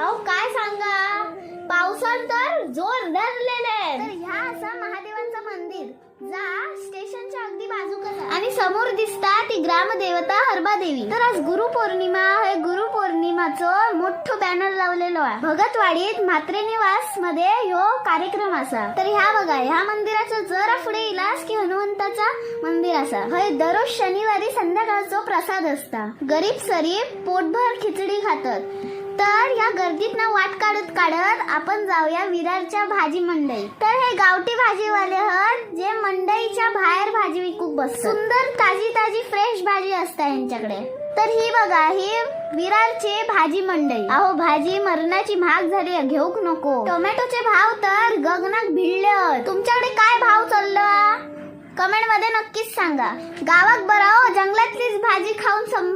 अहो काय सांगा, पावसात तर जोर धरलेले. तर ह्या असं महादेवांचं मंदिर जा स्टेशनच्या अगदी बाजूकच आणि समोर दिसता ती ग्रामदेवता हरबादेवी. तर आज गुरुपौर्णिमा आहे. गुरुपौर्णिमाचं मोठं बॅनर लावलेलो आहे. भगतवाडीत म्हात्रे निवास मध्ये ह्यो कार्यक्रम असा. तर ह्या बघा, ह्या मंदिराचं जरा पुढे इलास की हनुमंताचा मंदिर असा. हय दररोज शनिवारी संध्याकाळचा प्रसाद असता. गरीब सरीब पोटभर खिचडी खातात. तर या गर्दीतनं वाट काढत काढत आपण जाऊया विरारच्या भाजी मंडई. तर हे गावठी भाजीवाले हत जे मंडईच्या बाहेर भाजी विकूक बसतात. सुंदर ताजी ताजी फ्रेश भाजी असता यांच्याकडे. तर ही बघा, ही विरारची भाजी मंडई. अहो भाजी मरणाची महाग झाली, घेऊक नको. टोमॅटोचे भाव तर गगनात भिडले. तुमच्याकडे काय भाव चालला कमेंट मध्ये नक्कीच सांगा. गावात बरं, जंगलातलीच भाजी खाऊन